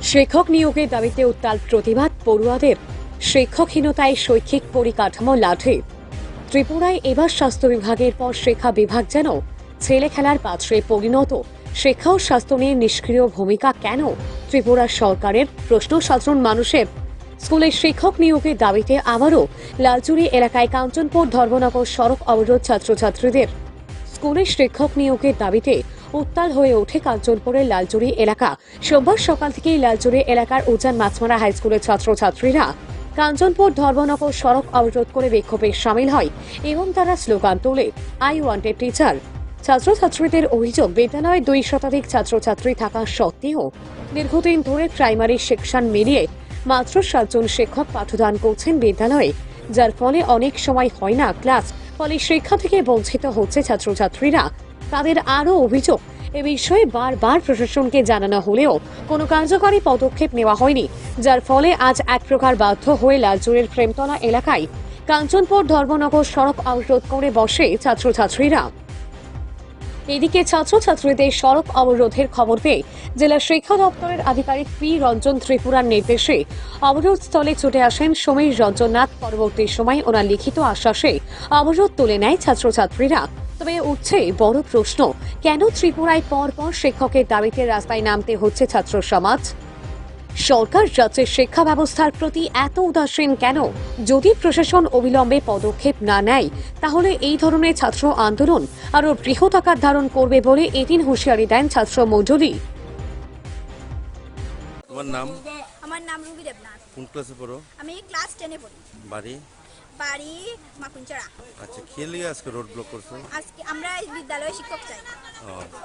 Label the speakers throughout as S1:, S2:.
S1: শিক্ষক নিয়োগের দাবিতে উত্তাল প্রতিবাদ পড়ুয়াদের। শিক্ষকহীনতায় শৈক্ষিক পরিকাঠামো লাঠি। ত্রিপুরায় এবার স্বাস্থ্য বিভাগের পর শিক্ষা বিভাগ যেন ছেলে খেলার পাত্রে পরিণত। শিক্ষা ও স্বাস্থ্য নিয়ে নিষ্ক্রিয় ভূমিকা কেন ত্রিপুরা সরকারের? প্রশ্ন সাধারণ মানুষের। স্কুলে শিক্ষক নিয়োগের দাবিতে আবারও লালচুরি এলাকায় কাঞ্চনপুর ধর্মনগর সড়ক অবরোধ ছাত্রছাত্রীদের। স্কুলে শিক্ষক নিয়োগের দাবিতে উত্তাল হয়ে ওঠে কাঞ্চনপুরের লালচুরি এলাকা। সোমবার সকাল থেকেই লালচুরি এলাকার উজান মাছমারা হাই স্কুলের ছাত্রছাত্রীরা কাঞ্চনপুর ধর্মনগর সড়ক অবরোধ করে বিক্ষোভে সামিল হয় এবং তারা স্লোগান তোলে, আই ওয়ান্টেড টিচার। ছাত্রছাত্রীদের অভিযোগ, বিদ্যালয়ে 2 শতাধিক ছাত্রছাত্রী থাকা সত্ত্বেও দীর্ঘদিন ধরে প্রাইমারি সেকশন মিলিয়ে মাত্র 7 জন শিক্ষক পাঠদান করছেন বিদ্যালয়ে, যার ফলে অনেক সময় হয় না ক্লাস। ফলে শিক্ষা থেকে বঞ্চিত হচ্ছে ছাত্রছাত্রীরা। তাদের আরও অভিযোগ, এ বিষয়ে বারবার প্রশাসনকে জানানো হলেও কোনো কার্যকরী পদক্ষেপ নেওয়া হয়নি, যার ফলে আজ এক প্রকার বাধ্য হয়ে লালচুরের প্রেমতলা এলাকায় কাঞ্চনপুর ধর্মনগর সড়ক অবরোধ করে বসে ছাত্রছাত্রীরা। এদিকে ছাত্রছাত্রীদের সড়ক অবরোধের খবর পেয়ে জেলা শিক্ষা দপ্তরের আধিকারিক পি রঞ্জন ত্রিপুরার নির্দেশে অবরোধস্থলে ছুটে আসেন সমীর রঞ্জননাথ। পরবর্তী সময় ওনার লিখিত আশ্বাসে অবরোধ তুলে নেয় ছাত্রছাত্রীরা। তবে উঠছে বড় প্রশ্ন, কেন ত্রিপুরায় পরপর শিক্ষকের দাবিতে রাস্তায় নামতে হচ্ছে ছাত্র সমাজ? সরকার রাজ্যের শিক্ষা ব্যবস্থার প্রতি এত উদাসীন কেন? যদি প্রশাসন অবিলম্বে পদক্ষেপ না নেয় তাহলে এই ধরনের ছাত্র আন্দোলন আরও বৃহৎ আকার ধারণ করবে বলে এদিন হুঁশিয়ারি দেন ছাত্র মণ্ডলী।
S2: তোমার নাম?
S3: আমার নাম রুবি দেবনাথ।
S2: কোন ক্লাসে পড়ো?
S3: আমি ক্লাস 10 এ পড়ি।
S2: বাড়ি?
S3: বাড়ি মাকুনচড়া।
S2: আচ্ছা, কি লিগে আজকে রোড ব্লক করছো?
S3: আজকে আমরা এই বিদ্যালয়ে শিক্ষক চাই।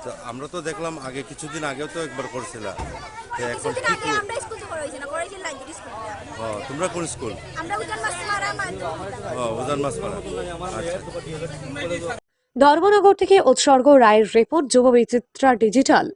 S2: তো আমরা তো দেখলাম আগে কিছুদিন আগেও তো একবার করছিলা, তো এখন
S3: কিছুদিন
S2: কি
S3: আগে আমরা স্কুল থেকে করাইছি না, করাইছি লাইব্রেরি স্কুল।
S2: তোমরা কোন স্কুল?
S3: আমরা উজান মাছমারা মাধ্যমিক।
S2: উজান মাছপাড়া। আচ্ছা।
S1: ধর্মনগর থেকে উৎসর্গ রায়ের রিপোর্ট, যুব বিচিত্রা ডিজিটাল।